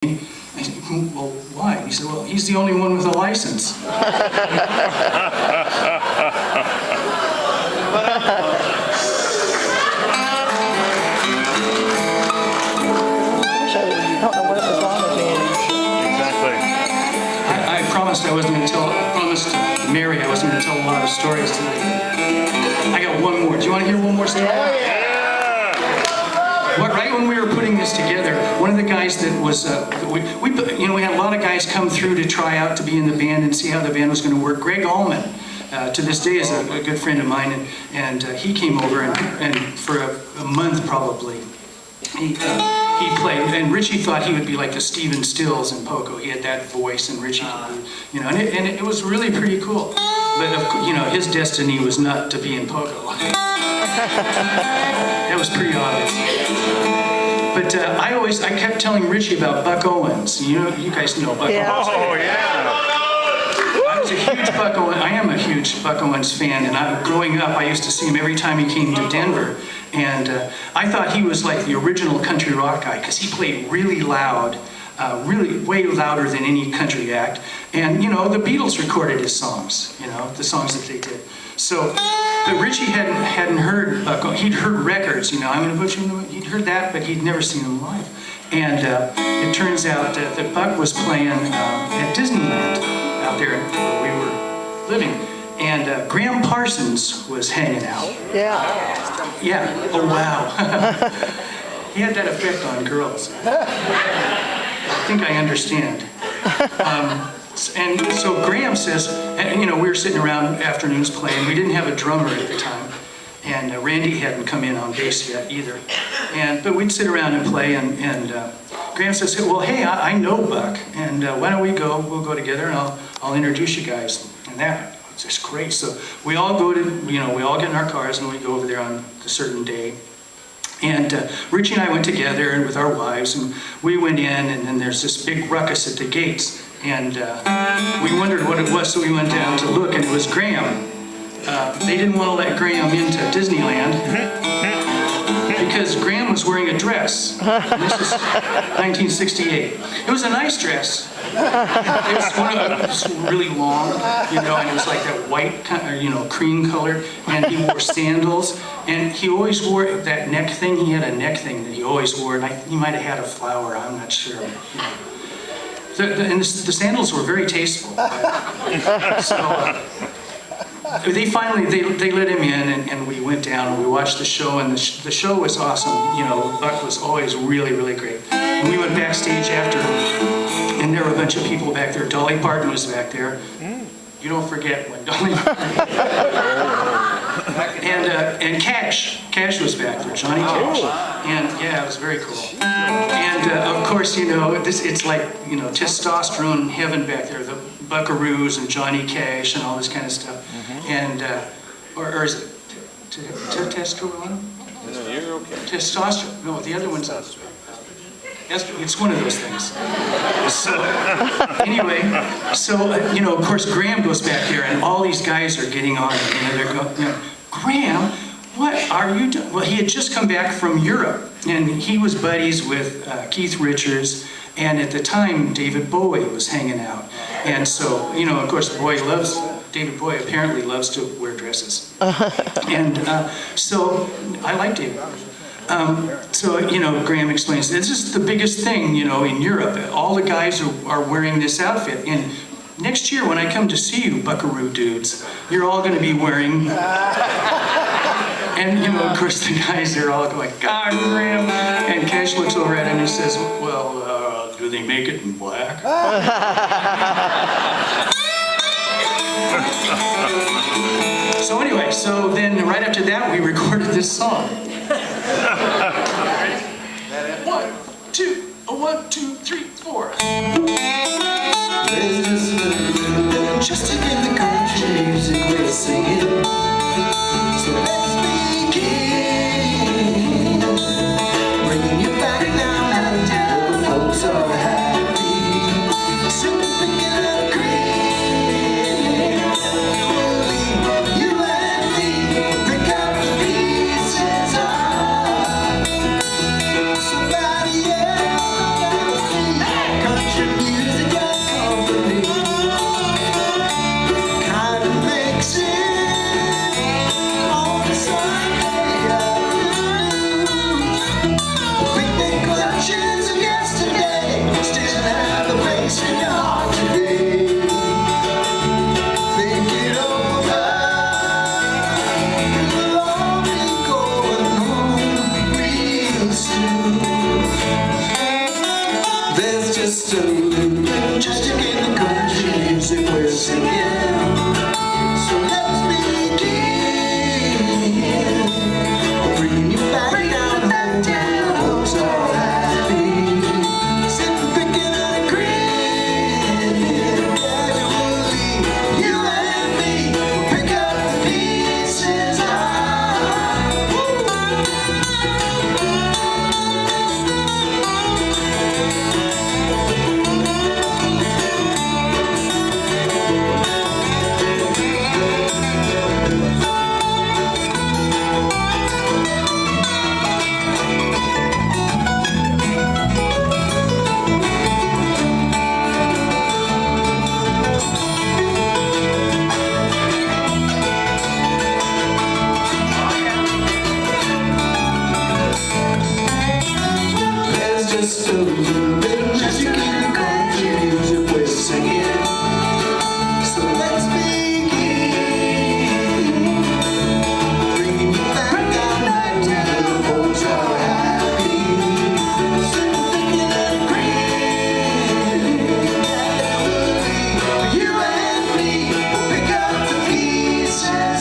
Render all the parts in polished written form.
I said, well, why? He said, well, he's the only one with a license. I promised I wasn't going to tell. I promised Mary I wasn't going to tell a lot of stories today. I got one more. Do you want to hear one more story? Right when we were putting this together, one of the guys that was, we had a lot of guys come through to try out to be in the band and see how the band was going to work. Greg Allman, to this day, is a good friend of mine, and he came over and for a month probably, he played, and Richie thought he would be like the Stephen Stills in Poco. He had that voice, and Richie could be, and it was really pretty cool. But his destiny was not to be in Poco. That was pretty obvious. But I kept telling Richie about Buck Owens. You guys know Buck Owens. Oh yeah. I am a huge Buck Owens fan, and growing up, I used to see him every time he came to Denver. And I thought he was like the original country rock guy because he played really loud, really way louder than any country act. And the Beatles recorded his songs, the songs that they did. So, but Richie hadn't heard Buck. He'd heard records, I'm gonna put you in the. He'd heard that, but he'd never seen him live. And it turns out that Buck was playing at Disneyland out there where we were living, and Graham Parsons was hanging out. Yeah. Yeah. Oh wow. He had that effect on girls. I think I understand. And so Graham says, we were sitting around afternoons playing. We didn't have a drummer at the time, and Randy hadn't come in on bass yet either. But we'd sit around and play, and Graham says, well, hey, I know Buck, and why don't we'll go together, and I'll introduce you guys. And that was just great. So we all go to, we all get in our cars, and we go over there on a certain day. And Richie and I went together and with our wives, and we went in, and then there's this big ruckus at the gates. And we wondered what it was, so we went down to look, and it was Graham. They didn't want to let Graham into Disneyland because Graham was wearing a dress. And this is 1968. It was a nice dress. It was really long, and it was like that white, cream color. And he wore sandals, and he always wore that neck thing. He had a neck thing that he always wore, and he might have had a flower. I'm not sure. And the sandals were very tasteful. So they finally let him in, and we went down and we watched the show, and the show was awesome. Buck was always really, really great. And we went backstage after, and there were a bunch of people back there. Dolly Parton was back there. You don't forget when Dolly Parton. And Cash was back there, Johnny Cash. And yeah, it was very cool. And of course, it's like, testosterone heaven back there, the Buckaroos and Johnny Cash and all this kind of stuff. And, or is it testosterone? No, you're okay. Testosterone, no, the other one's, it's one of those things. So, anyway, of course, Graham goes back there, and all these guys are getting on, they're going, Graham, what are you doing? Well, he had just come back from Europe, and he was buddies with Keith Richards, and at the time, David Bowie was hanging out. And so, of course, David Bowie apparently loves to wear dresses. And so, I like David. Graham explains, this is the biggest thing, in Europe. All the guys are wearing this outfit. And next year, when I come to see you, Buckaroo dudes, you're all going to be wearing... And, of course, the guys, they're all going, God, Graham. And Cash looks over at him and says, well, do they make it in black? So anyway, then right after that, we recorded this song. 1, 2, 3, 4. Just to get the country music we're singing. So let's begin. Bringing you back now until the folks are happy. Something in a green. You and me pick up the pieces of somebody else. There's just a little bit, just to get the country music we're singing. So let's begin, bringing you back down hometown. Folks are happy, sitting thinking and agreeing. Gradually, you and me will pick up the pieces. Just a little bit of magic in the country music we're singing. So let's begin, bringing you back down where the folks are happy, sitting thinking and agreeing. You and me will pick up the pieces.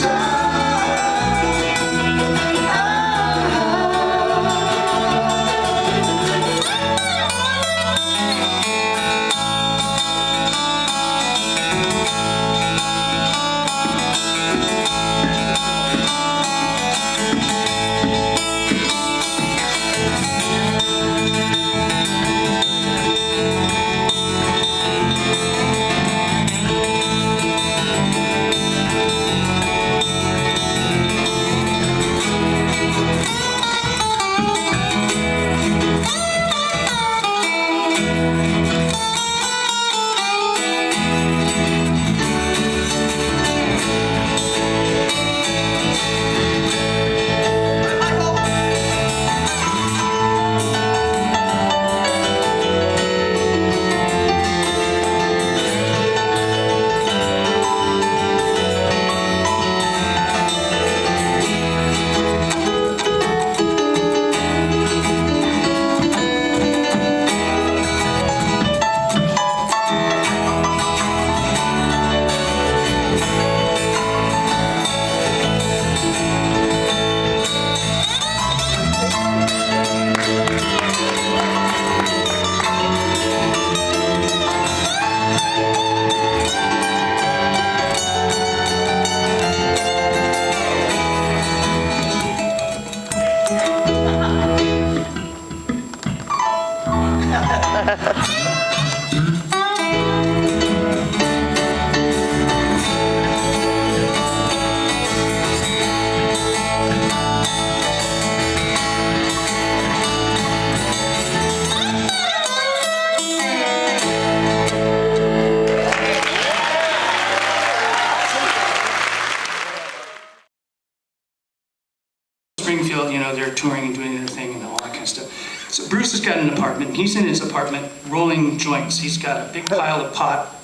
Springfield, you know, they're touring and doing their thing and all that kind of stuff. So Bruce has got an apartment. He's in his apartment rolling joints. He's got a big pile of pot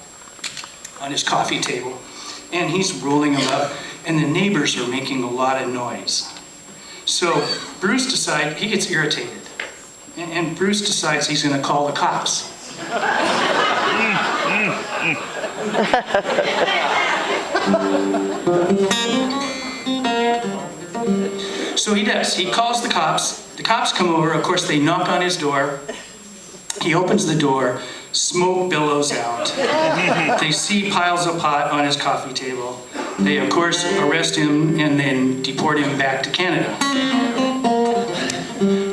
on his coffee table, and he's rolling them up, and the neighbors are making a lot of noise. So Bruce decides, he gets irritated, and Bruce decides he's going to call the cops. So he does. He calls the cops. The cops come over. Of course, they knock on his door. He opens the door. Smoke billows out. They see piles of pot on his coffee table. They, of course, arrest him and then deport him back to Canada.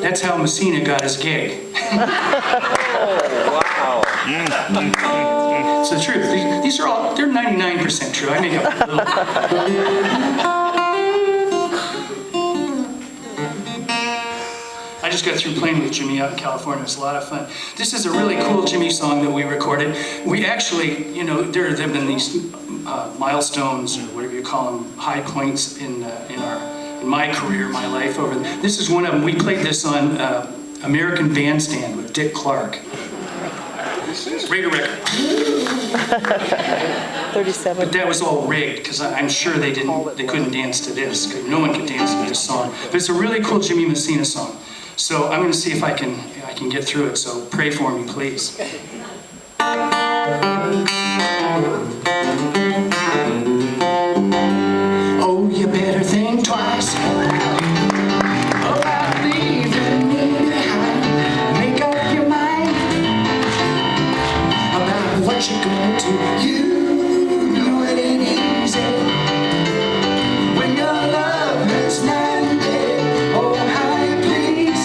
That's how Messina got his gig. Wow. It's the truth. These are all, they're 99% true. I make up a little. I just got through playing with Jimmy out in California. It was a lot of fun. This is a really cool Jimmy song that we recorded. We actually, you know, there have been these milestones, or whatever you call them, high points in my career, my life. This is one of them. We played this on American Bandstand with Dick Clark. Rate a record. 37. But that was all rigged, because I'm sure they couldn't dance to this. No one could dance to this song. But it's a really cool Jimmy Messina song. So I'm going to see if I can get through it. So pray for me, please. Oh, you better think twice about leaving me behind. Make up your mind about what you're gonna do. You know it ain't easy when your love has landed. Oh, how you please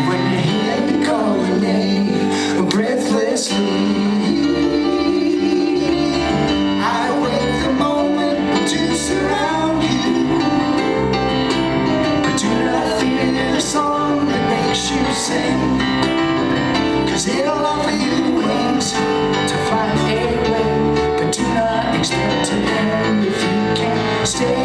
when you hear me calling name breathlessly. I wait the moment to surround you, but do not fear the song that makes you sing, 'cause it'll offer you wings to fly away, but do not expect to end if you can't stay.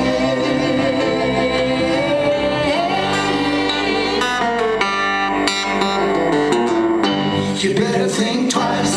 You better think twice